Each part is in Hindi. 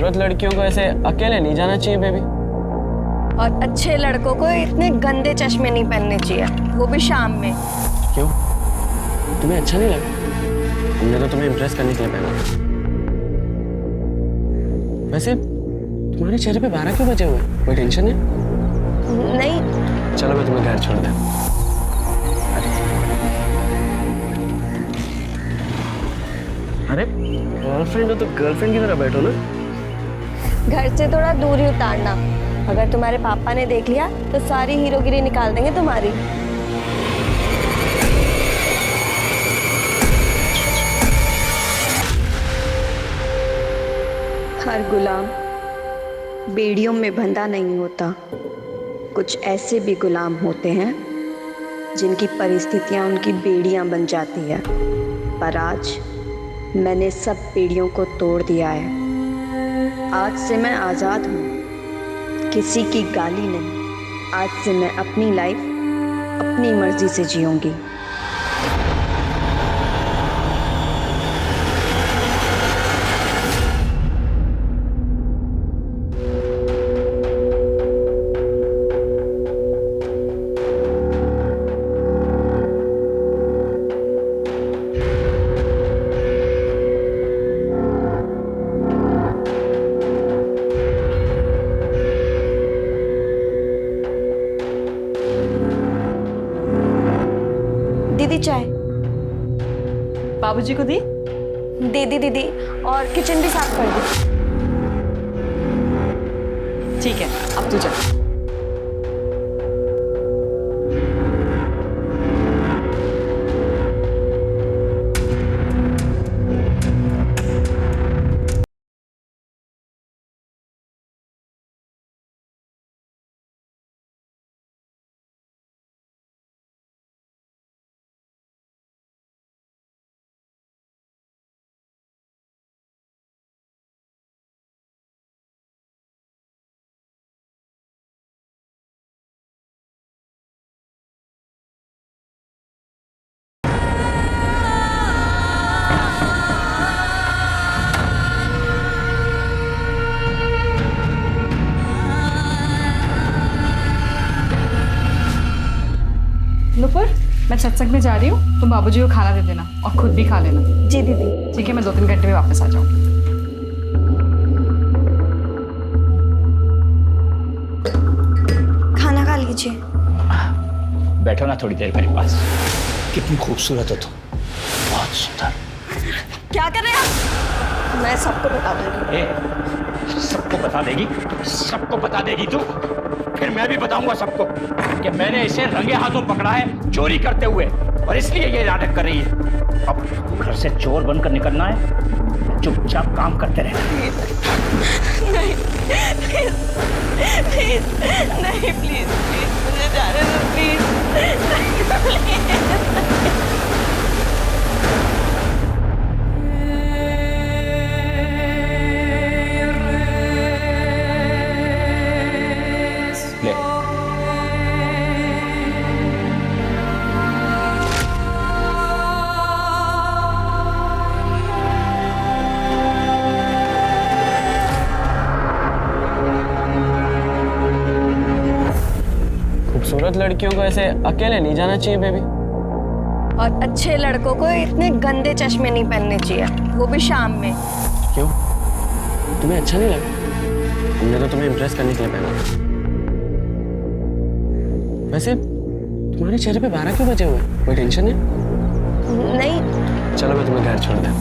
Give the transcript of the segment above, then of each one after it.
खूबसूरत लड़कियों को ऐसे अकेले नहीं जाना चाहिए बेबी। और अच्छे लड़कों को इतने गंदे चश्मे नहीं पहनने चाहिए, वो भी शाम में। क्यों, तुम्हें अच्छा नहीं लगा? हमने तो तुम्हें इम्प्रेस करने के लिए पहना। वैसे तुम्हारे चेहरे पे 12 क्यों बजे हुए? कोई टेंशन है? नहीं। चलो मैं तुम्हें घर छोड़ दूं। अरे गर्लफ्रेंड हो तो गर्लफ्रेंड की तरह बैठो ना। घर से थोड़ा दूर ही उतारना, अगर तुम्हारे पापा ने देख लिया तो सारी हीरोगिरी निकाल देंगे तुम्हारी। हर गुलाम बेड़ियों में बंधा नहीं होता। कुछ ऐसे भी गुलाम होते हैं जिनकी परिस्थितियां उनकी बेड़ियां बन जाती है। पर आज मैंने सब बेड़ियों को तोड़ दिया है। आज से मैं आज़ाद हूँ, किसी की गाली नहीं। आज से मैं अपनी लाइफ अपनी मर्जी से जीऊंगी। दीदी चाय। बाबूजी को दी? दे दी दीदी, और किचन भी साफ कर दी। ठीक है, अब तू जा। नुपुर, मैं सत्संग में जा रही हूँ, तुम बाबूजी को खाना दे देना और खुद भी खा लेना। जी दीदी। ठीक है, मैं 2-3 घंटे में वापस आ जाऊँगी। खाना खा लीजिए। बैठो ना थोड़ी देर मेरे पास। कितनी खूबसूरत हो तुम, बहुत सुंदर। क्या कर रहे हैं आप? मैं सबको बता दूंगी। सबको बता देगी? सबको बता देगी तू? फिर मैं भी बताऊंगा सबको कि मैंने इसे रंगे हाथों पकड़ा है चोरी करते हुए, और इसलिए ये नाटक कर रही है। अब घर से चोर बनकर निकलना है, चुपचाप काम करते रहना। नहीं प्लीज, नहीं प्लीज प्लीज, मुझे जाने दो प्लीज। ले। खूबसूरत लड़कियों को ऐसे अकेले नहीं जाना चाहिए बेबी। और अच्छे लड़कों को इतने गंदे चश्मे नहीं पहनने चाहिए, वो भी शाम में। क्यों, तुम्हें अच्छा नहीं लगा? हमने तो तुम्हें इम्प्रेस करने के लिए पहना। वैसे तुम्हारे चेहरे पे 12 क्यों बजे हुए? कोई टेंशन है? नहीं। चलो मैं तुम्हें घर छोड़ दूं।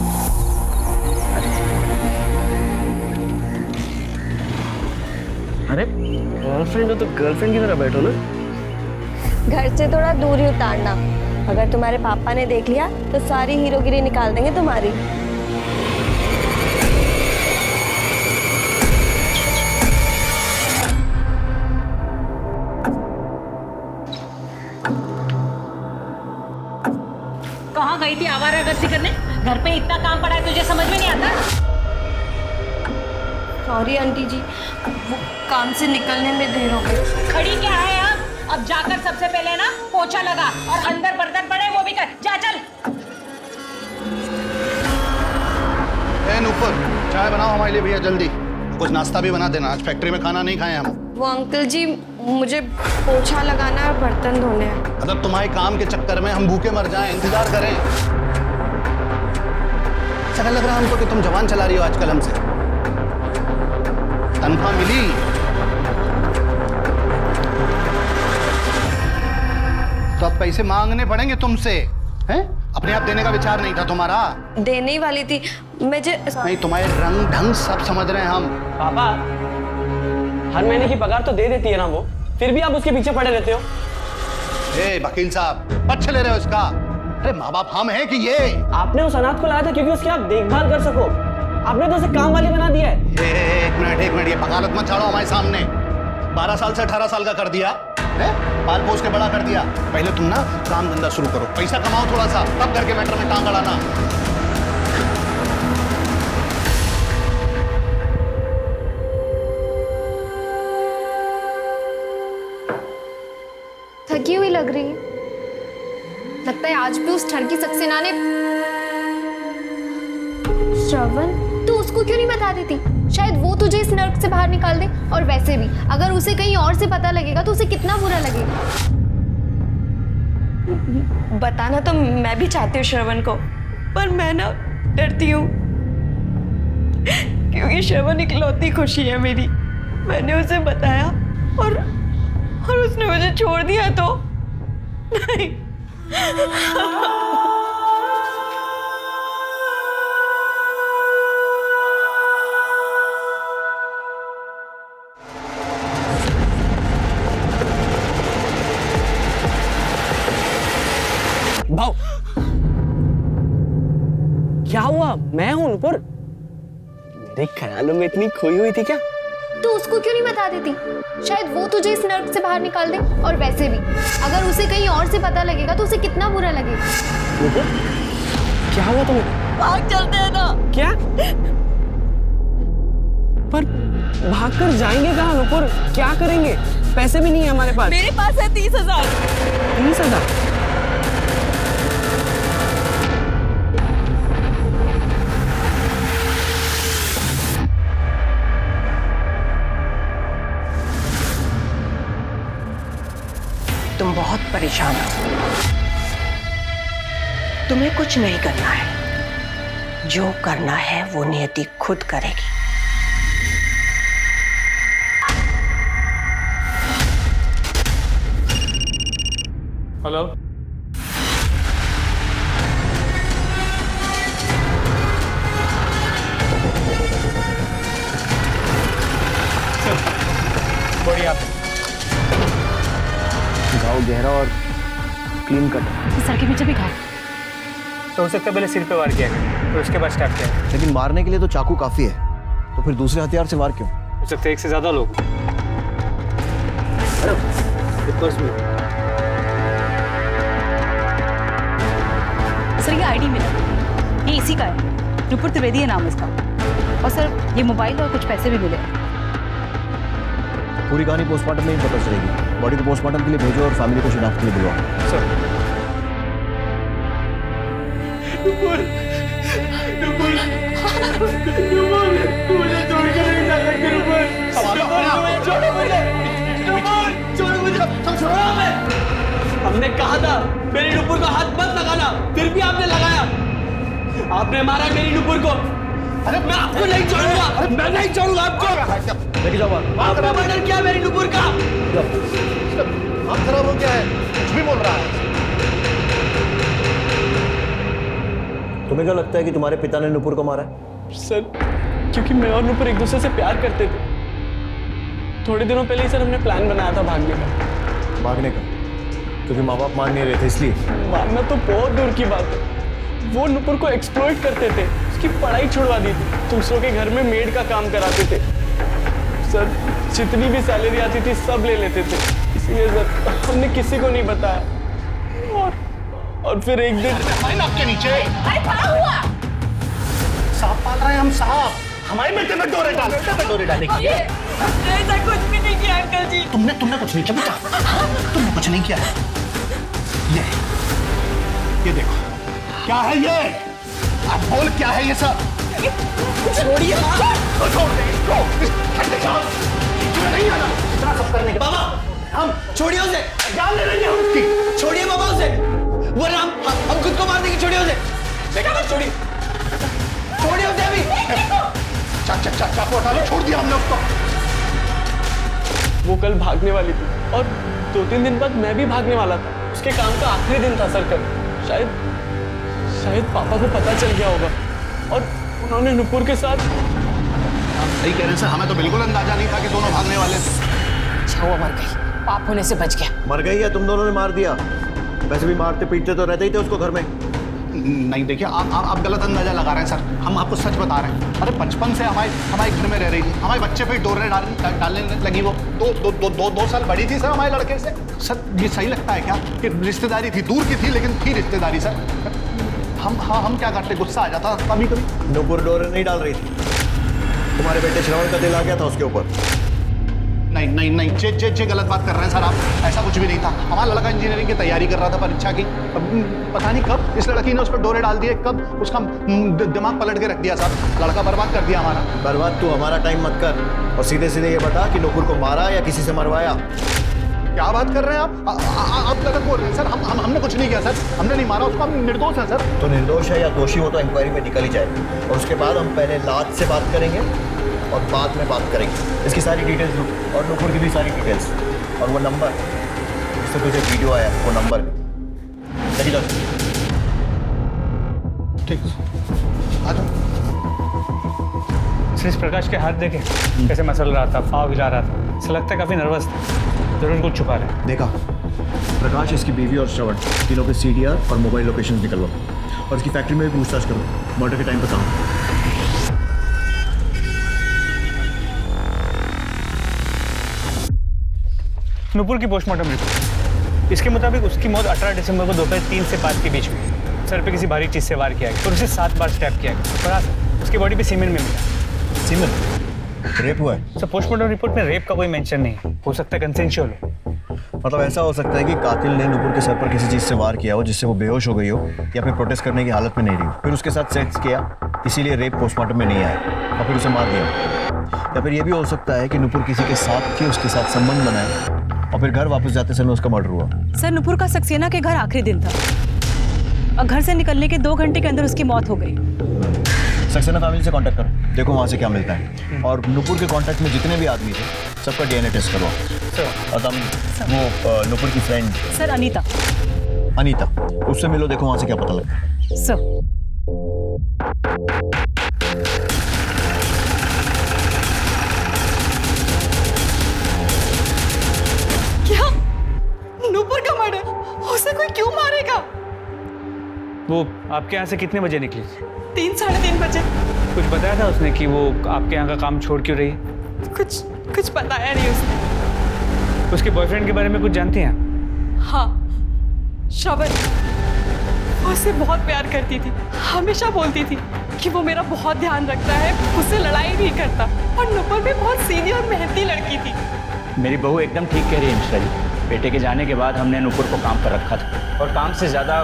अरे गर्लफ्रेंड हो तो गर्लफ्रेंड की तरह बैठो ना। घर से थोड़ा दूर ही उतारना, अगर तुम्हारे पापा ने देख लिया तो सारी हीरोगिरी निकाल देंगे तुम्हारी। कहाँ गई थी आवारागर्दी करने? घर पे इतना काम पड़ा है, तुझे समझ में नहीं आता? सॉरी आंटी जी, वो काम से निकलने में देर हो गई। खड़ी क्या है अब जाकर सबसे पहले ना पोछा लगा, और अंदर बर्तन पड़े वो भी कर। जा चल। नुपुर, चाय बनाओ हमारे लिए भैया जल्दी। कुछ नाश्ता भी बना देना, आज फैक्ट्री में खाना नहीं खाए हम। वो अंकल जी मुझे पोछा लगाना है और बर्तन धोने हैं। मतलब तुम्हारे काम के चक्कर में हम भूखे मर जाएं, इंतजार करें। ऐसा लग रहा है हमको कि तुम जवान चला रही हो आजकल हमसे। तनख्वाह मिली? तो अब पैसे मांगने पड़ेंगे तुमसे, हैं? अपने आप देने का विचार नहीं था तुम्हारा? देने ही वाली थी मुझे। नहीं, तुम्हारे रंग ढंग सब समझ रहे हैं हम। पापा, हर महीने की पगार तो दे देती है ना वो, फिर भी आप उसके पीछे पड़े रहते हो। ए वकील साहब, पक्ष ले रहे हो इसका? अरे माँ बाप हम हैं कि ये? आपने उस अनाथ को लाया था क्योंकि उसकी आप देखभाल कर सको। आपने तो उसे काम वाली बना दिया है। एक मिनट, ये वकालत मत झाड़ो हमारे सामने। 12 साल से 18 साल का कर दिया है, पाल पोस के बड़ा कर दिया। पहले तुम ना काम धंधा शुरू करो, पैसा कमाओ थोड़ा सा, तब घर के मैटर में टांग अड़ाना। थकी हुई लग रही है। लगता है आज भी उस ठरकी सक्सेना ने। श्रवण, तू उसको क्यों नहीं बता देती? शायद वो तुझे इस नर्क से बाहर निकाल दे। और वैसे भी अगर उसे कहीं और से पता लगेगा तो उसे कितना बुरा लगेगा। बताना तो मैं भी चाहती हूँ श्रवण को, पर मैं ना डरती हूँ क्योंकि श्रवण इकलौती खुशी है मेरी। मैंने उसे बताया और उसने मुझे छोड़ दिया तो नहीं। भाव, क्या हुआ? मैं हूं नुपुर। मेरे ख्यालों में इतनी खोई हुई थी क्या? तू उसको क्यों नहीं बता देती? शायद वो तुझे इस नर्क से बाहर निकाल दे। और वैसे भी अगर उसे कहीं और से पता लगेगा तो उसे कितना बुरा लगेगा। नुपुर, क्या हुआ तुम्हें? भाग चलते हैं ना। क्या? पर भागकर जाएंगे कहाँ नुपुर? क्या करेंगे? पैसे भी नहीं है हमारे पास। मेरे पास है 30,000। 30,000? तुम बहुत परेशान हो। तुम्हें कुछ नहीं करना है, जो करना है वो नियति खुद करेगी। हेलो, बढ़िया। घाव गहरा और क्लीन कट। सर के पीछे भी घाव। तो हो सकता है पहले सिर पे वार किया है, फिर उसके बाद स्टार्ट किया है। लेकिन मारने के लिए तो चाकू काफी है, तो फिर दूसरे हथियार से वार क्यों? हो सकता है एक से ज्यादा लोग। सर ये आईडी मिला, ये इसी का है। नुपुर त्रिवेदी है नाम इसका। और सर ये मोबाइल और कुछ पैसे भी मिले। पूरी कहानी पोस्टमार्टम में ही पता चलेगी। बॉडी को पोस्टमार्टम के लिए भेजो और फैमिली को शिनाख्त के लिए बुलाओ। सर, हमने कहा था मेरी नुपुर को हाथ मत लगाना, फिर भी आपने लगाया। आपने मारा मेरी नुपुर को। अरे मैं आपको नहीं छोड़ूंगा, मैं नहीं छोड़ूंगा आपको। लेके जाओ। आपने मर्डर किया मेरी नुपुर का। हाथ खराब हो गया है, कुछ भी बोल रहा है। तुम्हें क्या लगता है कि तुम्हारे पिता ने नुपुर को मारा है? सर, क्योंकि मैं और नुपुर एक दूसरे से प्यार करते थे। थोड़े दिनों पहले ही सर हमने प्लान बनाया था भागने का। भागने का? क्योंकि माँ बाप मान नहीं रहे थे इसलिए? मानना तो बहुत दूर की बात है। वो नुपुर को एक्सप्लॉइट करते थे, उसकी पढ़ाई छुड़वा दी थी, दूसरों के घर में मेड का काम कराते थे। सर, जितनी भी सैलरी आती थी सब ले लेते थे। इसलिए सर हमने किसी को नहीं बताया। और फिर एक दिन आपके नीचे सांप पाल रहे हैं हम। सांप हमारे बेटे में डोरे डालेंगे। ऐसा कुछ भी नहीं किया अंकल जी। तुमने कुछ नहीं किया बेटा, तुमने कुछ नहीं किया। ये देखो क्या है ये? आप बोल क्या है ये सब? छोड़िए माँ। छोड़ दे इसको। नहीं आना इतना सब करने के बाबा हम छोड़िए उसे, जान ले लेंगे हम उसकी। छोड़िए बाबा उसे, वरना हम खुद को मार देंगे। छोड़िए उसे, छोड़िए छोड़िए उसे अभी। चाकू हटा लो, छोड़ दिया हमने उसको। वो कल भागने वाली थी और 2-3 दिन बाद मैं भी भागने वाला था। उसके काम का आखिरी दिन था सर कल। शायद पापा को पता चल गया होगा और उन्होंने नुपुर के साथ। आप सही कह रहे हैं सर, हमें तो बिल्कुल अंदाजा नहीं था कि दोनों भागने वाले थे। अच्छा हुआ मर गई, पाप होने से बच गया। मर गई है, तुम दोनों ने मार दिया। वैसे भी मारते पीटते तो रहते ही थे उसको घर में। नहीं देखिए, आप गलत अंदाजा लगा रहे हैं सर। हम आपको सच बता रहे हैं। अरे बचपन से हमारे घर में रह रही थी। हमारे बच्चे पे डोरे डालने लगी वो। 2 साल बड़ी थी सर हमारे लड़के से। सर ये सही लगता है क्या कि रिश्तेदारी थी, दूर की थी लेकिन थी रिश्तेदारी सर। हम क्या करते, गुस्सा आ जाता कभी कभी। नुपुर डोरे नहीं डाल रही थी, तुम्हारे बेटे श्रवण का दिल आ गया था उसके ऊपर। नहीं जे गलत बात कर रहे हैं सर आप। ऐसा कुछ भी नहीं था। हमारा लड़का इंजीनियरिंग की तैयारी कर रहा था परीक्षा की। पता नहीं कब इस लड़की ने उस पर डोरे डाल दिए, कब उसका दिमाग पलट के रख दिया सर। लड़का बर्बाद कर दिया हमारा। बर्बाद तू हमारा टाइम मत कर और सीधे सीधे ये बता कि नुपुर को मारा या किसी से मरवाया। क्या बात कर रहे हैं आप गलत बोल रहे हैं सर। हमने कुछ नहीं किया सर। हमने नहीं मारा उसको, हम निर्दोष हैं सर। तो निर्दोष है या दोषी हो तो इंक्वायरी में निकल ही जाए और उसके बाद हम पहले लाद से बात करेंगे और बाद में बात करेंगे। इसकी सारी डिटेल्स लो और नुपुर की भी सारी डिटेल्स और वो नंबर जिससे तुझे वीडियो आया वो नंबर सही लग। ठीक आ जाओ। श्री प्रकाश के हाथ देखे कैसे मसल रहा था, पाँव हिला रहा था। ऐसा लगता है काफी नर्वस था, जरूर कुछ छुपा रहे। देखा प्रकाश, इसकी बीवी और श्रवण तीनों के CDR और मोबाइल लोकेशन निकलवा और इसकी फैक्ट्री में भी पूछताछ करो। मर्डर के टाइम पर कहाँ। नुपुर की पोस्टमार्टम रिपोर्ट, इसके मुताबिक उसकी मौत 18 दिसंबर को दोपहर 3 से 5 के बीच में सर पे किसी भारी चीज से वार किया गया और उसे 7 बार स्टैब किया गया। और हाँ, उसकी बॉडी पे सीमेंट में मिला। सीमेंट? रेप हुआ है सर? पोस्टमार्टम रिपोर्ट में रेप का कोई मेंशन नहीं हो सकता है कंसेंशुअल हो। मतलब ऐसा हो सकता है कि कातिल ने नुपुर के सर पर किसी चीज़ से वार किया हो जिससे वो बेहोश हो गई हो या फिर प्रोटेस्ट करने की हालत में नहीं रही हो, फिर उसके साथ सेक्स किया इसीलिए रेप पोस्टमार्टम में नहीं आया और फिर उसे मार दिया। या फिर ये भी हो सकता है कि नुपुर किसी के साथ थी, उसके साथ संबंध बनाए और फिर घर वापस जाते समय उसका मर्डर हुआ। सर नुपुर का सक्सेना के घर आखिरी दिन था और घर से निकलने के 2 घंटे के अंदर उसकी मौत हो गई। सक्सेना फैमिली से कांटेक्ट करो, देखो वहाँ से क्या मिलता है। और नुपुर के कांटेक्ट में जितने भी आदमी थे सबका DNA टेस्ट करवाओ। और तुम वो नुपुर की फ्रेंड सर अनीता, उससे मिलो, देखो वहाँ से क्या पता लगता है। सर क्या? नुपुर का मर्डर? उसे कोई क्यों मारेगा? वो आपके यहाँ से कितने बजे निकली? 3-3:30 बजे। कुछ बताया था उसने कि वो आपके यहाँ का काम छोड़ क्यों रही है? कुछ बताया नहीं उसने। उसके बॉयफ्रेंड के बारे में कुछ जानती हैं? हाँ, श्रवण। वो उससे बहुत प्यार करती थी। हमेशा बोलती थी कि वो मेरा बहुत ध्यान रखता है, उससे लड़ाई नहीं करता। और नुपुर भी बहुत सीधी और मेहनती लड़की थी। मेरी बहू एकदम ठीक कह रही है मिश्रा जी। बेटे के जाने के बाद हमने नुपुर को काम पर रखा था और काम से ज्यादा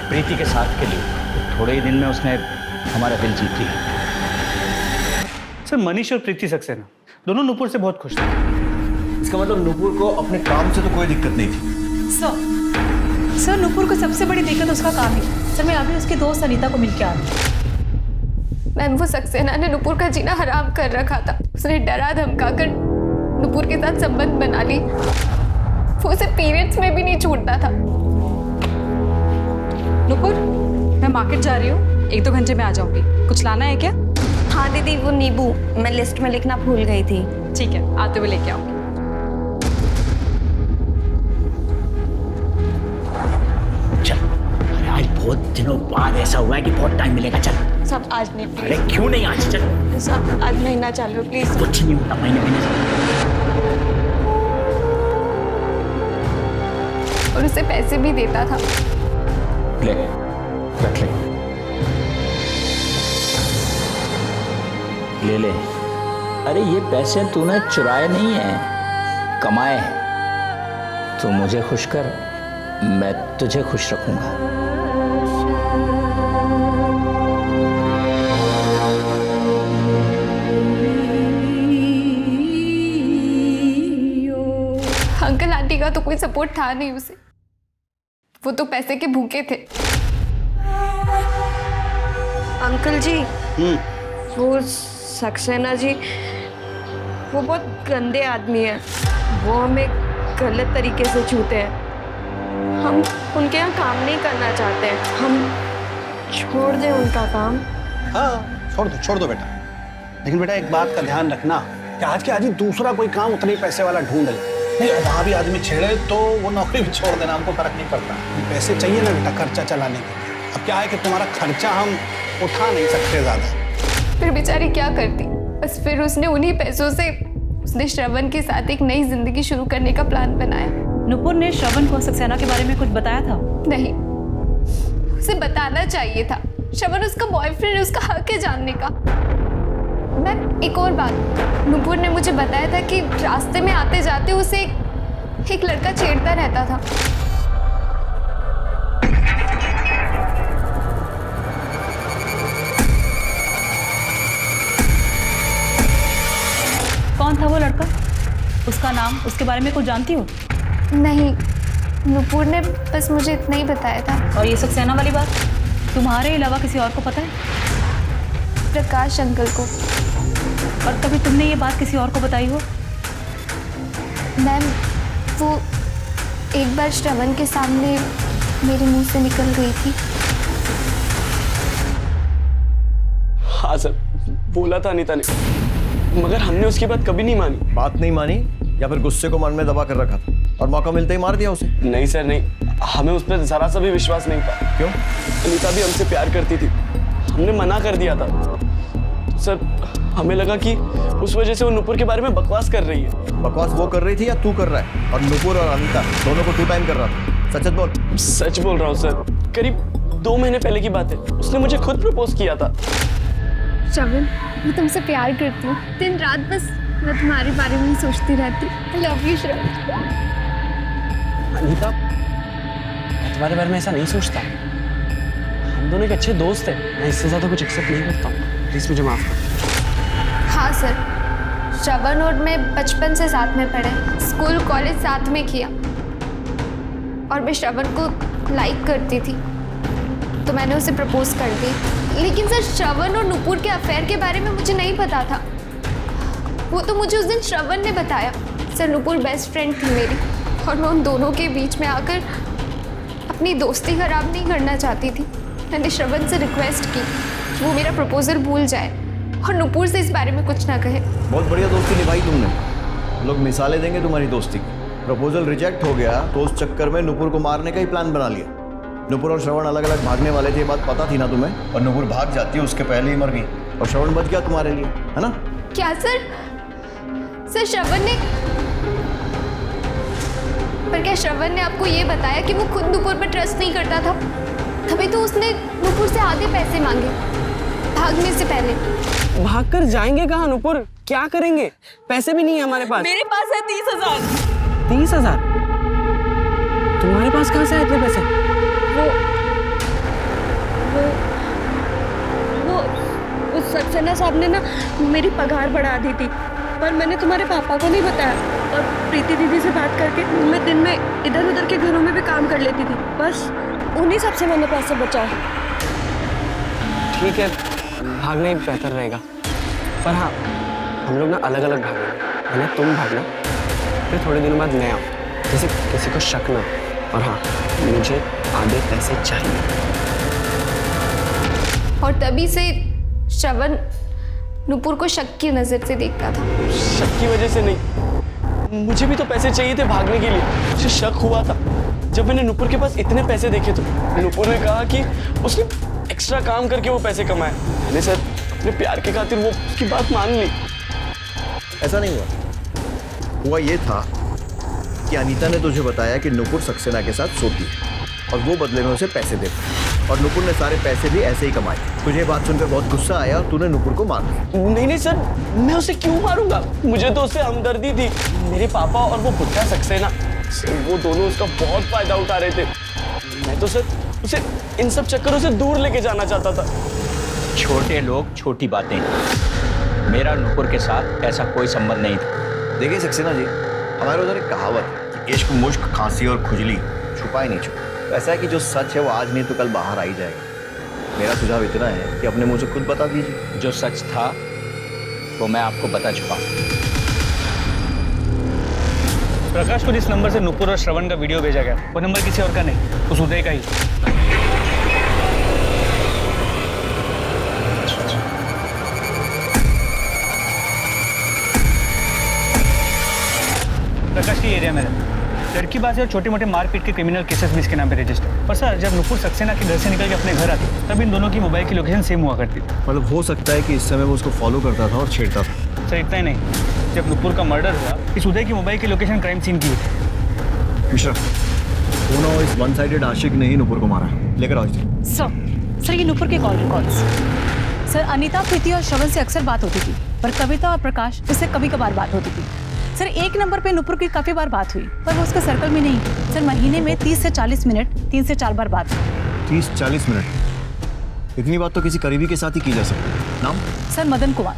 प्रीति के साथ के लिए थोड़े ही दिन में उसने हमारा दिल जीत लिया। सर मनीष और प्रीति सक्सेना दोनों नुपुर से बहुत खुश थे। इसका मतलब नुपुर को अपने काम से तो कोई दिक्कत नहीं थी। सर नुपुर को सबसे बड़ी दिक्कत उसका काम है। सर मैं अभी उसके दोस्त अनीता को मिलकर आ रही हूँ। मैम वो सक्सेना ने नुपुर का जीना हराम कर रखा था। उसने डरा धमका कर नुपुर के साथ संबंध बना ली। वो उसे पीरियड्स में भी नहीं छूटता था। नुपुर, मैं मार्केट जा रही हूँ, 1-2 घंटे में आ जाऊंगी। कुछ लाना है क्या? हाँ दीदी, वो नींबू मैं लिस्ट में लिखना भूल गई थी। ठीक है, आते हुए लेके आऊंगी। चल, अरे आज बहुत दिनों बाद ऐसा हुआ है कि बहुत टाइम मिलेगा। चल सब आज नहीं, अरे क्यों नहीं आज? चल सब आज महीना चालू प्लीज। कुछ नहीं होता महीने और उसे पैसे भी देता था। ले रख ले। अरे ये पैसे तूने चुराए नहीं है, कमाए हैं। तू मुझे खुश कर, मैं तुझे खुश रखूंगा। कोई सपोर्ट था नहीं उसे। वो तो पैसे के भूखे थे। अंकल जी, वो सक्सेना जी, वो बहुत गंदे आदमी है। वो हमें गलत तरीके से छूते हैं। हम उनके यहाँ काम नहीं करना चाहते हैं। हम छोड़ दें उनका काम। हाँ, छोड़ दो बेटा। लेकिन बेटा एक बात का ध्यान रखना कि आज के आज ही दूसरा कोई काम उतने ही पैसे वाला ढूंढ ले। नहीं, वहाँ भी आदमी छेड़े तो वो नौकरी भी छोड़ देना, हमको फर्क नहीं पड़ता। पैसे चाहिए ना बेटा खर्चा चलाने के लिए। अब क्या है कि तुम्हारा खर्चा हम उठा नहीं सकते ज्यादा। फिर बेचारी क्या करती। बस फिर उसने उन्हीं पैसों से उसने श्रवण के साथ एक नई जिंदगी शुरू करने का प्लान बनाया। नुपुर ने श्रवण को सक्सेना के बारे में कुछ बताया था? नहीं, उसे बताना चाहिए था। श्रवण उसका बॉयफ्रेंड है, उसका हक है जानने का। मैम, एक और बात, नुपुर ने मुझे बताया था कि रास्ते में आते जाते उसे एक लड़का छेड़ता रहता था। कौन था वो लड़का? उसका नाम, उसके बारे में कुछ जानती हो? नहीं, नुपुर ने बस मुझे इतना ही बताया था। और ये सक्सेना वाली बात तुम्हारे अलावा किसी और को पता है? प्रकाश अंकल को। और कभी तुमने ये बात किसी और को बताई हो? मैम, वो एक बार श्रवण के सामने मेरे मुंह से निकल गई थी। हाँ सर, बोला था अनीता ने, मगर हमने उसकी बात कभी नहीं मानी। बात नहीं मानी या फिर गुस्से को मन में दबा कर रखा था और मौका मिलते ही मार दिया उसे? नहीं सर, नहीं, हमें उस पर जरा सा भी विश्वास नहीं था। क्यों? अनीता भी हमसे प्यार करती थी, हमने मना कर दिया था। तो सर, हमें लगा कि उस वजह से वो नुपुर के बारे में बकवास कर रही है। बकवास वो कर रही थी या तू कर रहा है? और नुपुर और अनीता दोनों को तू टाइम कर रहा था? सच बोल। सच बोल रहा हूँ सर, करीब 2 महीने पहले की बात है। उसने मुझे खुद प्रपोज किया था। श्रवण, मैं तुमसे प्यार करती हूँ। दिन रात बस मैं तुम्हारे बारे में ही सोचती रहती हूँ। I love you, श्रवण। अनीता, मैं तुम्हारे बारे में ऐसा नहीं सोचता। हम दोनों एक अच्छे दोस्त हैं। मैं इससे ज्यादा कुछ एक्सेप्ट नहीं करता हूँ। प्लीज मुझे माफ कर। हाँ सर, श्रवण और मैं बचपन से साथ में पढ़े, स्कूल कॉलेज साथ में किया। और मैं श्रवण को लाइक करती थी, तो मैंने उसे प्रपोज कर दी। लेकिन सर, श्रवण और नुपुर के अफेयर के बारे में मुझे नहीं पता था। वो तो मुझे उस दिन श्रवण ने बताया। सर, नुपुर बेस्ट फ्रेंड थी मेरी, और मैं उन दोनों के बीच में आकर अपनी दोस्ती खराब नहीं करना चाहती थी। मैंने श्रवण से रिक्वेस्ट की कि वो मेरा प्रपोजल भूल जाए और नुपुर से इस बारे में कुछ ना कहे। बहुत बढ़िया दोस्ती निभाई तुमने। लोग मिसालें देंगे तुम्हारी दोस्ती की। प्रपोजल रिजेक्ट हो गया तो उस चक्कर में नुपुर को मारने का ही प्लान बना लिया। नुपुर और श्रवण अलग अलग भागने वाले थे, ये बात पता थी ना तुम्हें? और नुपुर भाग जाती है, उसके पहले ही मर गई, और श्रवण बच गया तुम्हारे लिए, है ना? क्या सर? सर, श्रवण ने, पर क्या श्रवण ने आपको ये बताया कि वो खुद नुपुर पर ट्रस्ट नहीं करता था? तभी तो उसने नुपुर से आधे पैसे मांगे भागने से पहले। भाग कर जाएंगे कहाँ नुपुर? क्या करेंगे? पैसे भी नहीं है हमारे पास। मेरे पास है 30,000। 30,000? तुम्हारे पास कहाँ से आए इतने पैसे? वो सक्सेना साहब ने ना मेरी पगार बढ़ा दी थी, पर मैंने तुम्हारे पापा को नहीं बताया। और प्रीति दीदी से बात करके मैं दिन में इधर उधर के घरों में भी काम कर लेती थी। बस उन्हीं सब से मैंने पैसे बचाए। ठीक है, भागना ही बेहतर रहेगा। पर हाँ, हम लोग ना अलग अलग भागेंगे। पहले तुम भागना, फिर थोड़े दिनों बाद मैं आऊँ, जैसे किसी को शक ना। और हाँ, मुझे आधे पैसे चाहिए। और तभी से श्रवण नुपुर को शक की नजर से देखता था। शक की वजह से नहीं, मुझे भी तो पैसे चाहिए थे भागने के लिए। मुझे शक हुआ था जब मैंने नुपुर के पास इतने पैसे देखे। तो नुपुर ने कहा कि उसने एक्स्ट्रा काम करके वो पैसे कमाए। मैंने सर अपने प्यार के खातिर वो उसकी बात मान ली। ऐसा नहीं हुआ ये था कि अनीता ने तुझे बताया कि नुपुर सक्सेना के साथ सोती है और वो बदले में उसे पैसे देता है, और नुपुर ने सारे पैसे भी ऐसे ही कमाए। तुझे ये बात सुनकर बहुत गुस्सा आया और तूने नुपुर को मार दिया। नहीं नहीं सर, मैं उसे क्यों मारूंगा? मुझे तो उससे हमदर्दी थी। मेरे पापा और वो बुढ़ा सक्सेना, वो दोनों उसका बहुत फायदा उठा रहे थे। मैं तो सर उसे इन सब चक्करों से दूर लेके जाना चाहता था। छोटे लोग छोटी बातें। मेरा नुपुर के साथ ऐसा कोई संबंध नहीं था। देखिए सक्सेना जी, हमारे उधर एक कहावत है कि इश्क, मुश्क, खांसी और खुजली छुपा ही नहीं छुपा। ऐसा है कि जो सच है वो आज नहीं तो कल बाहर आ ही जाएगा। मेरा सुझाव इतना है कि अपने मुंह से खुद बता दीजिए। जो सच था वो मैं आपको बता चुका हूं। प्रकाश को जिस नंबर से नुपुर और श्रवण का वीडियो भेजा गया वो नंबर किसी और का नहीं, उस उदय का ही। प्रकाश की एरिया में रहता। लड़की बात है, छोटे मोटे मारपीट के क्रिमिनल केसेस भी इसके नाम पे रजिस्टर। पर सर, जब नुपुर सक्सेना के घर से निकल के अपने घर आती तब इन दोनों की मोबाइल की लोकेशन सेम हुआ करती थी। मतलब हो सकता है कि इस समय वो उसको फॉलो करता था और छेड़ता था। सर इतना ही नहीं, जब नुपुर का मर्डर हुआ इस उदय की मोबाइल की लोकेशन क्राइम सीन की थी। मिश्रा, दोनों इस वन साइडेड आशिक ने ही नुपुर को मारा। लेकर आओ इसे। सर ये नुपुर के कॉल रिकॉर्ड्स। सर अनीता, प्रीति और श्रवण से अक्सर बात होती थी, पर कविता और प्रकाश इससे कभी कभार बात होती थी। सर एक नंबर पे नुपुर की काफी बार बात हुई, पर वो उसके सर्कल में नहीं। सर महीने में 30 से 40 मिनट 3 से 4 बार बात हुई। 30-40 मिनट? इतनी बात तो किसी करीबी के साथ ही की जा सकती है। नाम? सर मदन कुमार।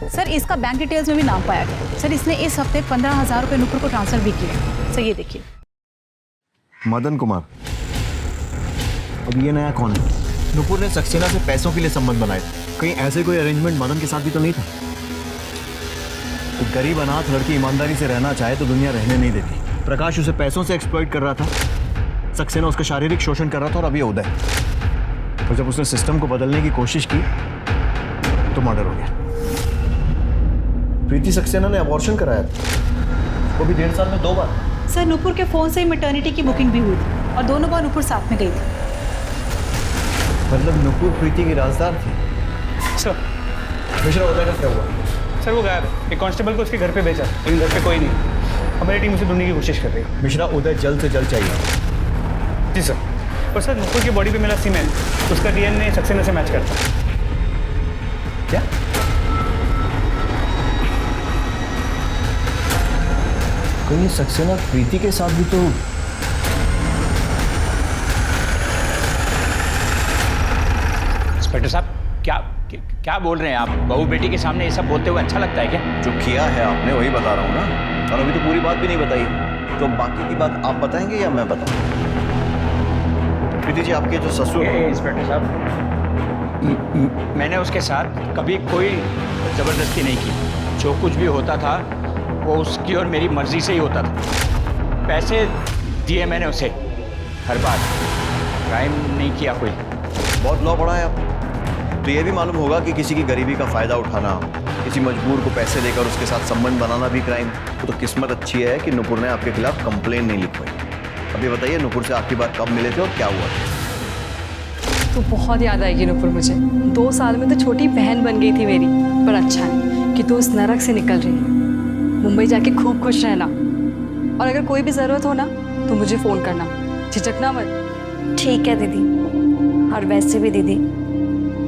सर इसका बैंक डिटेल्स में भी नाम पाया गया। सर इसने इस हफ्ते 15,000 रुपये नुपुर को ट्रांसफर भी किए। सर ये देखिए। मदन कुमार। अब ये नया कौन है? नुपुर ने सक्सेना से पैसों के लिए संबंध बनाए थे। कहीं ऐसे कोई अरेंजमेंट मदन के साथ भी तो नहीं था? तो गरीब अनाथ लड़की ईमानदारी से रहना चाहे तो दुनिया रहने नहीं देती। प्रकाश उसे पैसों से एक्सप्लॉइट कर रहा था, सक्सेना उसका शारीरिक शोषण कर रहा था, और अब ये उदय। और जब उसने सिस्टम को बदलने की कोशिश की तो मर्डर हो गया। प्रीति सक्सेना ने अबॉर्शन कराया था, वो भी 1.5 साल में 2 बार। सर नुपुर के फोन से ही मैटर्निटी की बुकिंग भी हुई थी और दोनों बार नुपुर साथ में गई थी। मतलब नुपुर प्रीति की राजदार थी। सर मिश्रा, उदय का क्या हुआ? सर वो गायब है। एक कांस्टेबल को उसके घर पे भेजा, लेकिन घर पे कोई नहीं। हमारी टीम उसे ढूंढने की कोशिश कर रही है। मिश्रा, उदय जल्द से जल्द चाहिए। जी सर। पर सर नुपुर की बॉडी पे मिला सीमेंट, उसका डीएनए सक्सेना से मैच करता है। क्या? कहीं सक्सेना प्रीति के साथ भी तो? इंस्पेक्टर साहब, क्या बोल रहे हैं आप? बहू बेटी के सामने ये सब बोलते हुए अच्छा लगता है क्या? जो किया है आपने वही बता रहा हूँ ना, और अभी तो पूरी बात भी नहीं बताई। तो बाकी की बात आप बताएंगे या मैं बताऊँ? प्रीति जी, आपके जो ससुर। इंस्पेक्टर साहब, मैंने उसके साथ कभी कोई जबरदस्ती नहीं की। जो कुछ भी होता था वो उसकी और मेरी मर्जी से ही होता था। पैसे दिए मैंने उसे हर बार। क्राइम नहीं किया कोई। बहुत लॉ पढ़ा है आप। तो ये भी मालूम होगा कि किसी की गरीबी का फायदा उठाना, किसी मजबूर को पैसे देकर उसके साथ संबंध बनाना भी क्राइम। तो किस्मत अच्छी है कि नुपुर ने आपके खिलाफ कंप्लेन नहीं लिखवाई। अब ये बताइए, नुपुर से आखिरी बार कब मिले थे और क्या हुआ? तो बहुत याद आएगी नुपुर मुझे। 2 साल में तो छोटी बहन बन गई थी मेरी। पर अच्छा है कि तू उस नरक से निकल रही है। मुंबई जाके खूब खुश रहना, और अगर कोई भी ज़रूरत हो ना तो मुझे फ़ोन करना, झिझकना मत। ठीक है दीदी। और वैसे भी दीदी,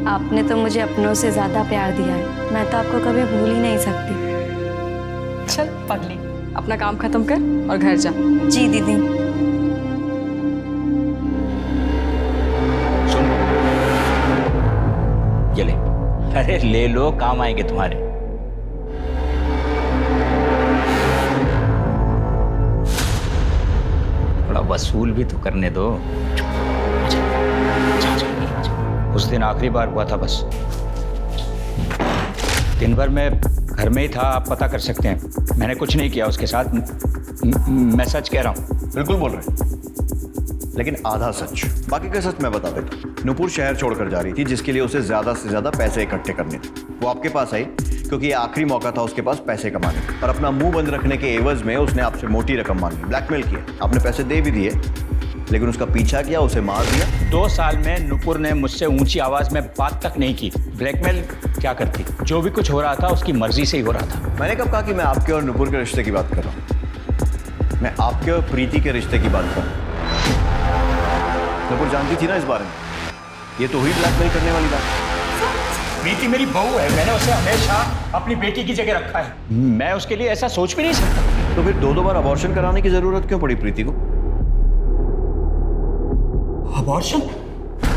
आपने तो मुझे अपनों से ज़्यादा प्यार दिया है। मैं तो आपको कभी भूल ही नहीं सकती। चल पगली, अपना काम खत्म कर और घर जा। जी दीदी। सुन, ये ले। अरे ले लो, काम आएंगे तुम्हारे। थोड़ा वसूल भी तो करने दो। उस दिन आखिरी बार हुआ था बस। दिन भर मैं घर में ही था, आप पता कर सकते हैं। मैंने कुछ नहीं किया उसके साथ। मैं सच कह रहा हूँ। बिल्कुल बोल रहे हैं, लेकिन आधा सच। बाकी का सच मैं बता देता हूँ। नुपुर शहर छोड़कर जा रही थी, जिसके लिए उसे ज्यादा से ज्यादा पैसे इकट्ठे करने थे। वो आपके पास आई क्योंकि ये आखिरी मौका था उसके पास पैसे कमाने का। और अपना मुंह बंद रखने के एवज में उसने आपसे मोटी रकम मांगी, ब्लैकमेल किया। आपने पैसे दे भी दिए, लेकिन उसका पीछा किया, उसे मार दिया। 2 साल में नुपुर ने मुझसे ऊंची आवाज में बात तक नहीं की। ब्लैकमेल क्या करती? जो भी कुछ हो रहा था उसकी मर्जी से ही हो रहा था। मैंने कब कहा कि मैं आपके और नुपुर के रिश्ते की बात कर रहा हूँ? मैं आपके और प्रीति के रिश्ते की बात कर रहा हूँ। नुपुर जानती थी ना इस बारे में। ये तो हुई ब्लैकमेल करने वाली बात। प्रीति मेरी बहू है, मैंने उसे हमेशा अपनी बेटी की जगह रखा है। मैं उसके लिए ऐसा सोच भी नहीं सकता। तो फिर 2 बार अबॉर्शन कराने की जरूरत क्यों पड़ी प्रीति को? अबॉर्शन?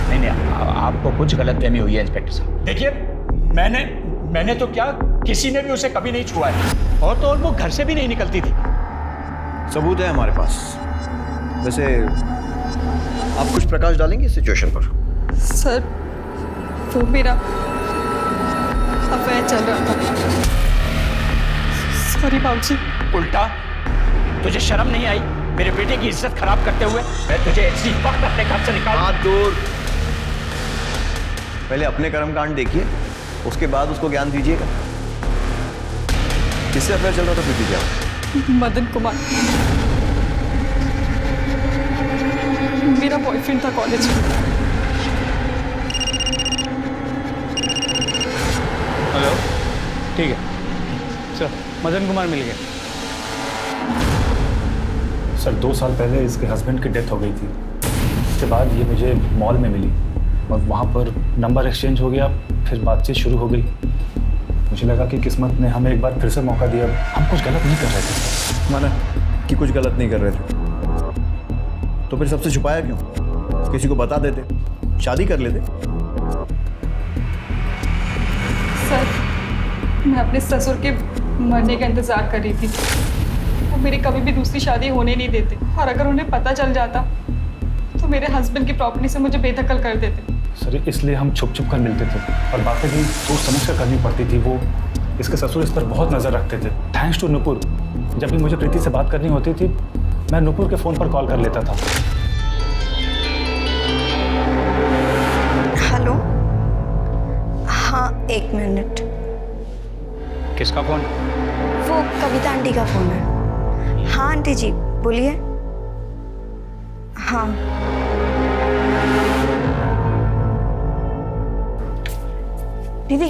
नहीं, आपको कुछ गलतफहमी हुई है इंस्पेक्टर साहब। देखिए, मैंने तो क्या, किसी ने भी उसे कभी नहीं छुआ है। और तो और वो घर से भी नहीं निकलती थी। सबूत है हमारे पास। वैसे आप कुछ प्रकाश डालेंगे इस सिचुएशन पर? सर वो मेरा अफेयर चल रहा था। सॉरी बाबूजी। उल्टा तुझे शर्म नहीं आई मेरे बेटे की इज्जत खराब करते हुए? मैं तुझे इसी वक्त अपने घर से निकाल। हाथ दूर। पहले अपने कर्म कांड देखिए, उसके बाद उसको ज्ञान दीजिएगा। किससे अफेयर चल रहा था प्रीति जी? मदन कुमार मेरा बॉयफ्रेंड था कॉलेज में। हेलो, ठीक है सर, मदन कुमार मिल गया। सर 2 साल पहले इसके हस्बैंड की डेथ हो गई थी। उसके बाद ये मुझे मॉल में मिली और वहाँ पर नंबर एक्सचेंज हो गया, फिर बातचीत शुरू हो गई। मुझे लगा कि किस्मत ने हमें एक बार फिर से मौका दिया। हम कुछ गलत नहीं कर रहे थे। माना कि कुछ गलत नहीं कर रहे थे, तो फिर सबसे छुपाया क्यों? किसी को बता देते, शादी कर लेते। सर मैं अपने ससुर के मरने का इंतजार कर रही थी। वो मेरी कभी भी दूसरी शादी होने नहीं देते, और अगर उन्हें पता चल जाता तो मेरे हस्बैंड की प्रॉपर्टी से मुझे बेदखल कर देते। सर इसलिए हम छुप छुप कर मिलते थे और बातें भी सोच समझ कर करनी पड़ती थी। वो इसके ससुर इस पर बहुत नज़र रखते थे। थैंक्स टू नुपुर, जब भी मुझे प्रीति से बात करनी होती थी मैं नुपुर के फ़ोन पर कॉल कर लेता था। हेलो, हाँ 1 मिनट। किसका फोन? वो कविता आंटी का फोन है। हाँ आंटी जी बोलिए। हाँ दीदी,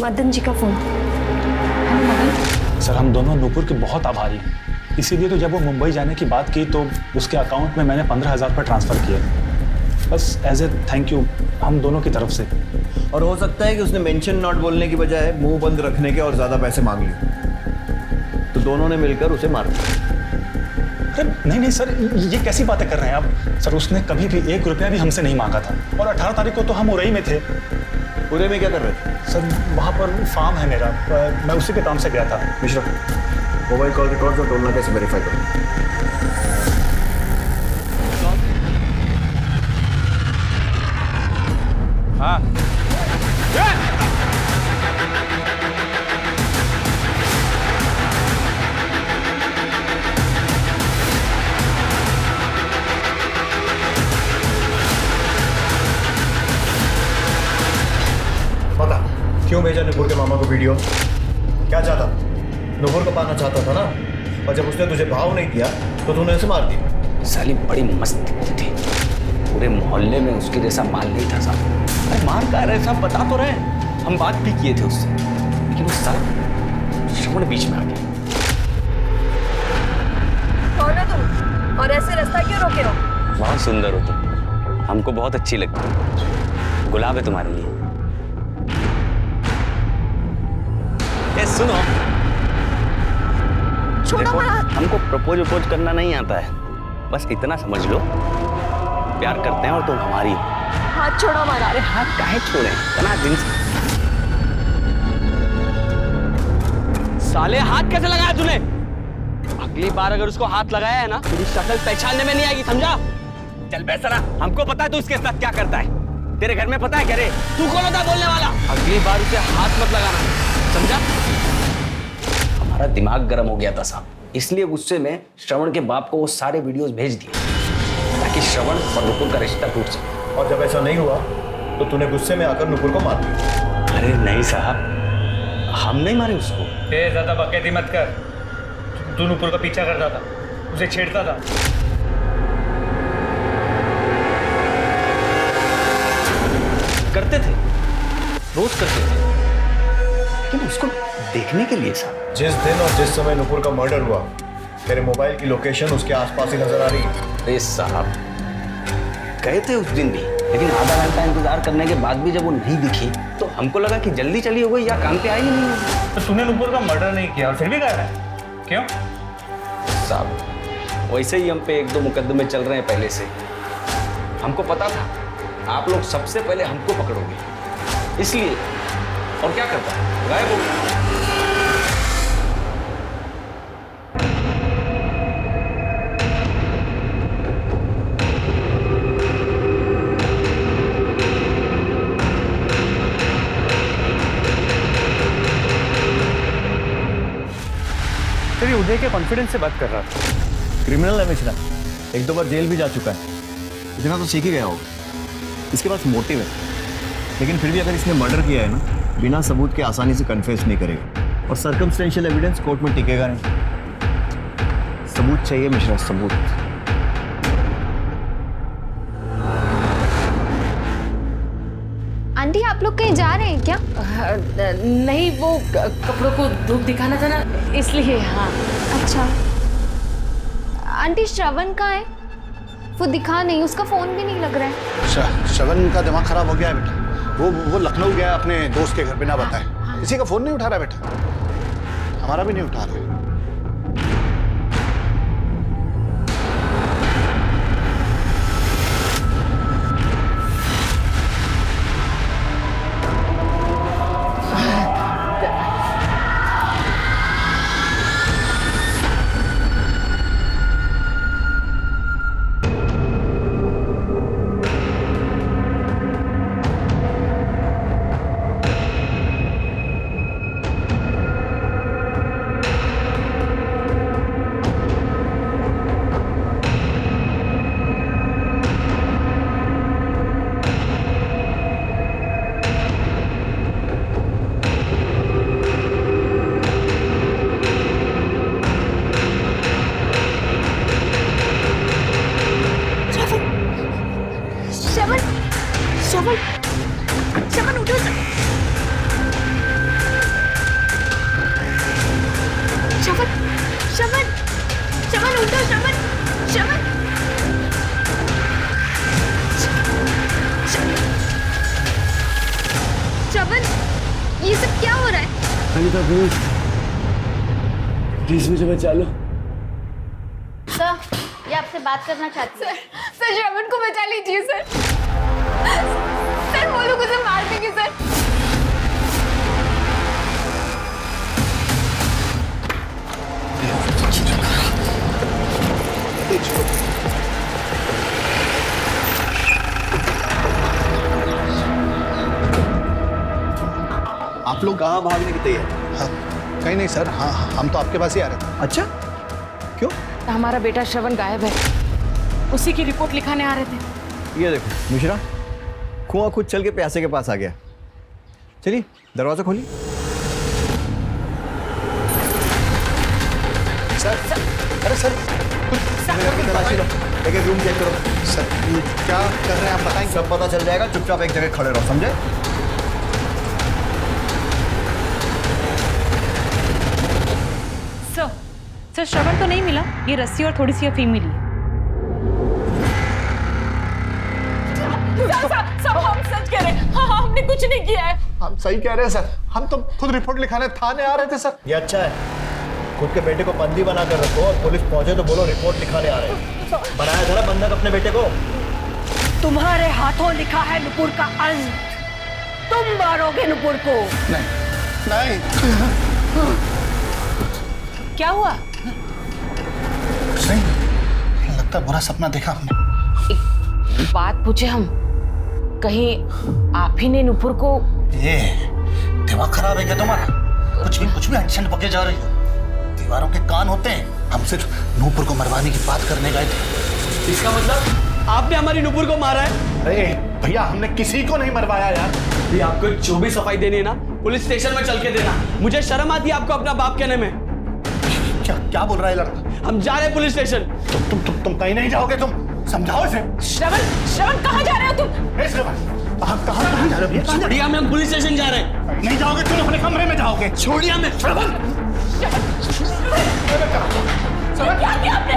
मदन जी का फोन। सर हम दोनों नुपुर के बहुत आभारी हैं। इसीलिए तो जब वो मुंबई जाने की बात की तो उसके अकाउंट में मैंने 15,000 पर ट्रांसफ़र किया, बस एज ए थैंक यू हम दोनों की तरफ से। और हो सकता है कि उसने मेंशन नॉट बोलने की बजाय मुंह बंद रखने के और ज़्यादा पैसे मांग लिए, तो दोनों ने मिलकर उसे मार दिया। नहीं सर, ये कैसी बातें कर रहे हैं आप? सर उसने कभी भी 1 रुपया भी हमसे नहीं मांगा था, और 18 तारीख को तो हम उरई में थे। उरई में क्या कर रहे थे? सर वहाँ पर फार्म है मेरा, मैं उसी के काम से गया था। मिश्रा, मोबाइल कॉल रिकॉर्ड और टोलना कैसे वेरीफाई करो? हाँ पता क्यों भेजा नुपुर के मामा को वीडियो? क्या चाहता? नुपुर को पाना चाहता था ना, और जब उसने तुझे भाव नहीं दिया तो तूने उसे मार दिया। साली बड़ी मस्त दिखती थी, पूरे मोहल्ले में उसके जैसा माल नहीं था साहब। अरे मार कह रहे साहब, बता तो रहे, हम बात भी किए थे उससे, लेकिन उस साल श्रवण बीच में आ गया। कौन हो तुम और ऐसे रास्ता क्यों रोके हो? बहुत सुंदर हो तुम, हमको बहुत अच्छी लगती है। गुलाब है तुम्हारे लिए। ए सुनो, छोड़ो मेरा। हमको प्रपोज करना नहीं आता है, बस इतना समझ लो प्यार करते हैं और तुम हमारी हो। हाथ छोड़ो हमारा। अरे हाथ काहे छोड़े, इतना दिन साले हाथ कैसे लगाया तूने? अगली बार अगर उसको हाथ लगाया है ना, तेरी शक्ल पहचानने में नहीं आएगी, समझा? चल बेसरा, हमको पता है तू इसके साथ क्या करता है। तेरे घर में पता है क्या रे? तू कौन होता है बोलने वाला? अगली बार उसे हाथ मत लगाना, समझा? हमारा दिमाग गर्म हो गया था साहब, इसलिए गुस्से में श्रवण के बाप को वो सारे वीडियोस भेज दिए ताकि श्रवण और नुपुर का रिश्ता टूट सके। और जब ऐसा नहीं हुआ तो तूने गुस्से में आकर नुपुर को मार दिया। अरे नहीं साहब, हम नहीं मारे उसको। ज्यादा बकैती मत कर। तू नुपुर का पीछा करता था, उसे छेड़ता था। करते थे, रोज करते थे, लेकिन उसको देखने के लिए साहब। जिस दिन और जिस समय नुपुर का मर्डर हुआ, तेरे मोबाइल की लोकेशन उसके आसपास ही नजर आ रही है। अरे साहब गए थे उस दिन भी, लेकिन आधा घंटा इंतजार करने के बाद भी जब वो नहीं दिखी तो हमको लगा कि जल्दी चली हो गई या काम पे आई ही नहीं। तो तूने नुपुर का मर्डर नहीं किया और फिर भी गायब है, क्यों? साहब वैसे ही हम पे 1-2 मुकदमे चल रहे हैं पहले से। हमको पता था आप लोग सबसे पहले हमको पकड़ोगे, इसलिए। और क्या करता है, गायब हो गया। ये उदय के कॉन्फिडेंस से बात कर रहा था। क्रिमिनल है मिश्रा, एक दो बार जेल भी जा चुका है, इतना तो सीख ही गया होगा। इसके पास मोटिव है, लेकिन फिर भी अगर इसने मर्डर किया है ना, बिना सबूत के आसानी से कन्फेस नहीं करेगा और सर्कमस्टेंशियल एविडेंस कोर्ट में टिकेगा नहीं। सबूत चाहिए मिश्रा, सबूत। आंटी आप लोग कहीं जा रहे हैं क्या? नहीं, वो कपड़ों को धूप दिखाना था ना, इसलिए। हाँ। अच्छा आंटी, श्रवण कहाँ है? वो दिखा नहीं, उसका फोन भी नहीं लग रहा है। श्रवण का दिमाग खराब हो गया है बेटा। वो लखनऊ गया अपने दोस्त के घर बिना बताए। किसी का फोन नहीं उठा रहा बेटा, हमारा भी नहीं उठा रहा। श्रवण उठो। श्रवण उठो। श्रवण, ये सब क्या हो रहा है? अनिता प्लीज मुझे बचा लो। सर, ये आपसे बात करना चाहती है। सर श्रवण को बचा लीजिए सर। सर वो लोग उसे मार देंगे सर। आप लोग कहाँ भागने की तैयारी? हाँ, कहीं नहीं सर। हाँ, हम तो आपके पास ही आ रहे थे। अच्छा, क्यों? हमारा बेटा श्रवण गायब है, उसी की रिपोर्ट लिखाने आ रहे थे। ये देखो मिश्रा, कुआं खुद चल के प्यासे के पास आ गया। चलिए दरवाजा खोलिए। सर, अरे सर, तलाशी लो, एक रूम चेक करो। सर क्या कर रहे हैं आप बताएंगे? सब पता चल जाएगा, चुपचाप एक जगह खड़े रहो, समझे? सर श्रवण तो नहीं मिला, ये रस्सी और थोड़ी सी अफीम मिली। सब हम सच कह रहे हैं। हाँ, हमने कुछ नहीं किया है। हम सही कह रहे हैं सर, हम तो खुद रिपोर्ट लिखाने थाने आ रहे थे सर। ये अच्छा है, खुद के बेटे को बंदी बना कर रखो और पुलिस पहुंचे तो बोलो रिपोर्ट लिखाने आ रहे हैं। बनाया जरा बंधक अपने बेटे को। तुम्हारे हाथों लिखा है नुपुर का अंत। तुम मारोगे नुपुर को। नहीं। क्या हुआ? नहीं, लगता है बुरा सपना देखा हमने। एक बात पूछे हम, कहीं आप ही ने नुपुर को? ये दिमाग खराब है क्या तुम्हारा? कुछ भी एक्शन पके जा रही हो। दीवारों के कान होते हैं। हम सिर्फ नूपुर को मरवाने की बात करने गए थे। इसका मतलब आपने हमारी नूपुर को मारा है? अरे भैया, हमने किसी को नहीं मरवाया यार। ये आपको जो भी सफाई देनी है ना, पुलिस स्टेशन में चल के देना। मुझे शर्म आती है आपको अपना बाप कहने में। क्या बोल रहा है लड़का? हम जा रहे हैं पुलिस स्टेशन। तुम कहीं नहीं जाओगे। तुम समझाओ इसे। श्रवण कहाँ जा रहे हो तुम? आप कहाँ जा रहे हो? छोड़िए, हम पुलिस स्टेशन जा रहे हैं। नहीं जाओगे तुम, अपने कमरे में जाओगे। छोड़िए हमें। श्रवण, क्या किया आपने?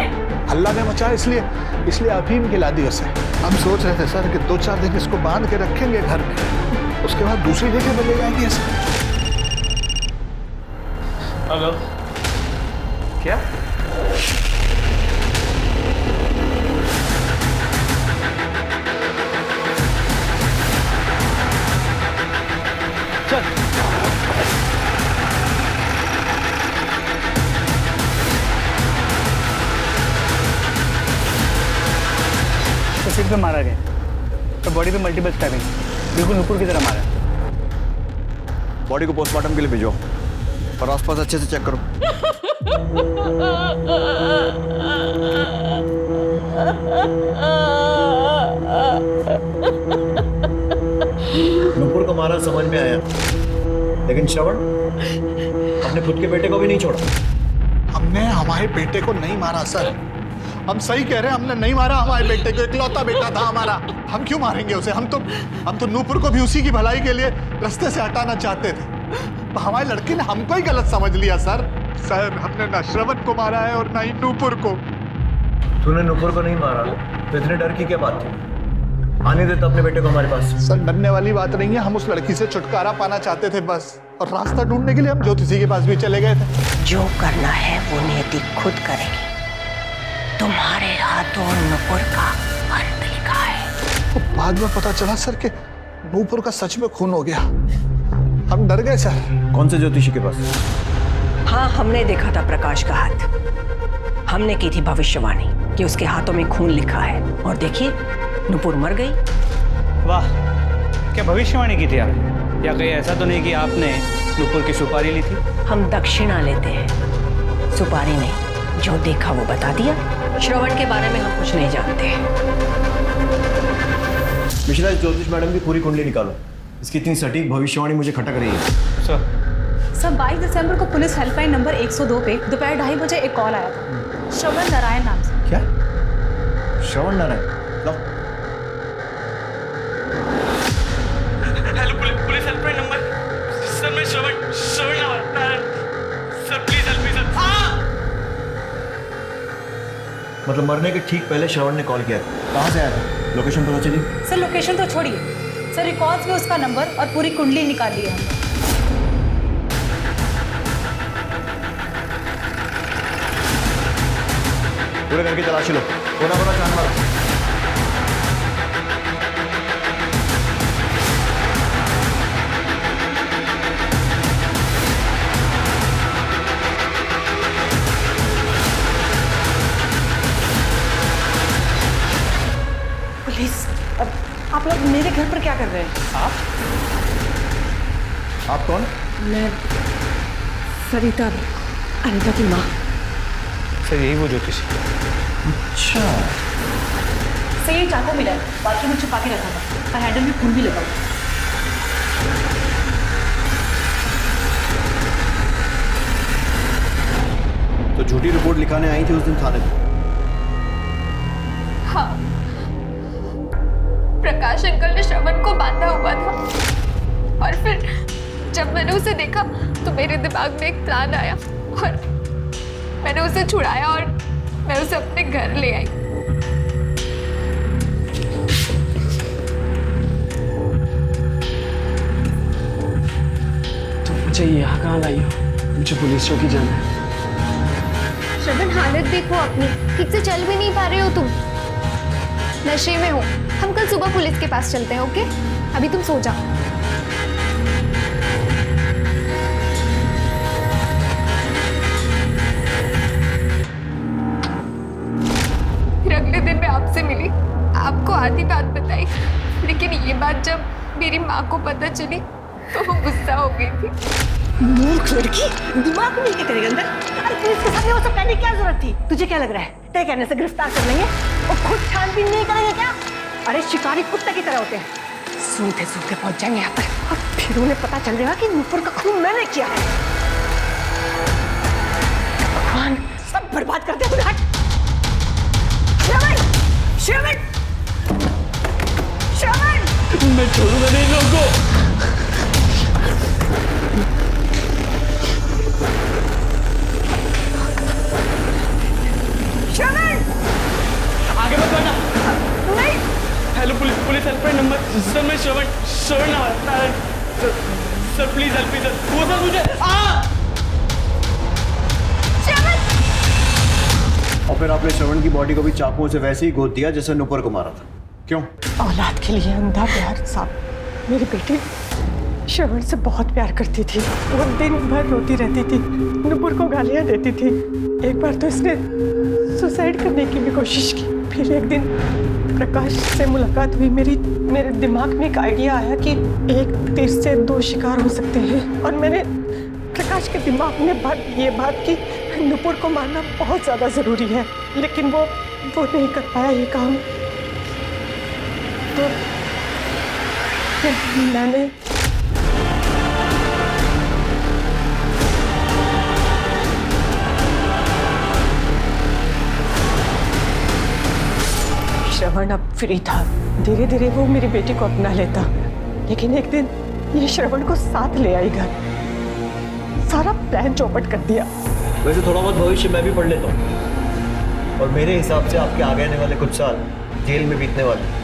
हल्ला ने मचा, इसलिए अफीम खिला दी उसे। हम सोच रहे थे सर कि 2-4 दिन इसको बांध के रखेंगे घर में, उसके बाद दूसरी जगह में ले जाएंगे इसे। हेलो, क्या? चल। तो सिर पे मारा गया, तो बॉडी पे मल्टीपल स्टैबिंग, बिल्कुल नुपुर की तरह मारा। बॉडी को पोस्टमार्टम के लिए भेजो और आसपास अच्छे से चेक करो। नुपुर को मारा समझ में आया, लेकिन श्रवण अपने खुद के बेटे को भी नहीं छोड़ा। हमने हमारे बेटे को नहीं मारा सर, हम सही कह रहे हैं, हमने नहीं मारा हमारे बेटे को, इकलौता बेटा था हमारा, हम क्यों मारेंगे उसे? हम तो नूपुर को भी उसी की भलाई के लिए रास्ते से हटाना चाहते थे। हमारे लड़के ने हमको ही गलत समझ लिया सर। सर हमने ना श्रवण को मारा है और ना ही नूपुर को। तूने नूपुर को नहीं मारा तो इतने डर की क्या बात थी? आने देता अपने बेटे को हमारे पास। सर डरने वाली बात नहीं है, हम उस लड़की से छुटकारा पाना चाहते थे बस, और रास्ता ढूंढने के लिए हम ज्योतिषी के पास भी चले गए थे। जो करना है वो नियति खुद करेगी। तुम्हारे हाथों नूपुर का अंत लिखा है। तो बाद में पता चला सर कि नूपुर का सच में खून हो गया, हम डर गए सर। कौन से ज्योतिषी के पास? हाँ, हमने देखा था प्रकाश का हाथ। हमने की थी भविष्यवाणी कि उसके हाथों में खून लिखा है, और देखिए नूपुर मर गई। वाह, क्या भविष्यवाणी की थी आप? या कहीं ऐसा तो नहीं कि आपने नूपुर की सुपारी ली थी? हम दक्षिणा लेते हैं, सुपारी नहीं। जो देखा वो बता दिया। श्रवण के बारे में हम कुछ नहीं जानते। मिश्रा, इस ज्योतिष मैडम की पूरी कुंडली निकालो। इसकी इतनी सटीक भविष्यवाणी मुझे खटक रही है। सर 22 दिसंबर को पुलिस हेल्पलाइन नंबर 102 पे दोपहर 2:30 बजे एक कॉल आया था, श्रवण नारायण नाम से। क्या? श्रवण नारायण? लो। Hello police helpline number. Sir मैं Shravan Narayan. Sir please help me sir. मतलब मरने के ठीक पहले श्रवण ने कॉल किया। कहाँ से आया था? लोकेशन पता चली? सर लोकेशन तो छोड़िए, सर रिकॉर्ड्स में उसका नंबर और पूरी कुंडली निकाल ली है हमने। पूरे घर की तलाशी लो, कोना कोना छान मारो। पुलिस, अब आप लोग मेरे घर पर क्या कर रहे हैं? आप कौन? मैं सरिता, अनिता की माँ। सर यही वो ज्योतिषी। अच्छा। सर ये चाकू मिला है, बाथरूम में छुपा के रखा था, और हैंडल में खून भी लगा हुआ। तो झूठी रिपोर्ट लिखाने आई थी उस दिन थाने में? हाँ, प्रकाश अंकल ने श्रवण को बांधा हुआ था, और फिर जब मैंने उसे देखा तो मेरे दिमाग में एक प्लान आया, और मैंने उसे छुड़ाया और मैं उसे अपने घर ले आई। तो मुझे यहाँ कहाँ लाई हो? मुझे पुलिस चौकी जाना है। श्रवण हालत देखो अपनी, ठीक से चल भी नहीं पा रहे हो तुम, नशे में हो। हम कल सुबह पुलिस के पास चलते हैं, ओके? अभी तुम सो जाओ। फिर अगले दिन मैं आपसे मिली, आपको आधी बात बताई, लेकिन ये बात जब मेरी माँ को पता चली तो वो गुस्सा हो गई थी। मूर्ख लड़की, दिमाग में क्या करेगा अंदर? अरे पुलिस के सामने वो सब कहने की क्या जरूरत थी? तुझे क्या लग रहा है तय कहने से गिरफ्तार कर लेंगे और खुद छानबीन नहीं करेंगे क्या? अरे शिकारी कुत्ते की तरह होते हैं, सूंघते सूंघते पहुंच जाएंगे यहाँ पर, और फिर उन्हें पता चल जाएगा कि नूपुर का खून मैंने किया है। भगवान, सब बर्बाद कर दे। हट श्रवण, श्रवण, श्रवण! मैं छोड़ूंगा नहीं लोगों को। आगे मत बढ़ना। नहीं। Hello police helpline number. Sir मैं Shravan Narayan. Sir please help me sir. वो सर मुझे और फिर आपने श्रवण की बॉडी को भी चाकुओं से वैसे ही गोद दिया जैसे नूपुर को मारा था। क्यों? औलाद के लिए अंधा प्यार साहब। मेरी बेटी श्रवण से बहुत प्यार करती थी, वो दिन भर रोती रहती थी, नूपुर को गालियां देती थी। एक बार तो इसने सुसाइड करने की भी कोशिश की। फिर एक दिन प्रकाश से मुलाकात हुई, मेरे दिमाग में एक आइडिया आया कि एक तीर से दो शिकार हो सकते हैं, और मैंने प्रकाश के दिमाग में ये बात कि नुपुर को मारना बहुत ज्यादा जरूरी है, लेकिन वो नहीं कर पाया ये काम। तो फिर मैंने श्रवण अब फ्री था, धीरे धीरे वो मेरी बेटी को अपना लेता, लेकिन एक दिन ये श्रवण को साथ ले आई घर, सारा प्लान चौपट कर दिया। वैसे थोड़ा बहुत भविष्य मैं भी पढ़ लेता हूँ और मेरे हिसाब से आपके आगे आने वाले कुछ साल जेल में बीतने वाले।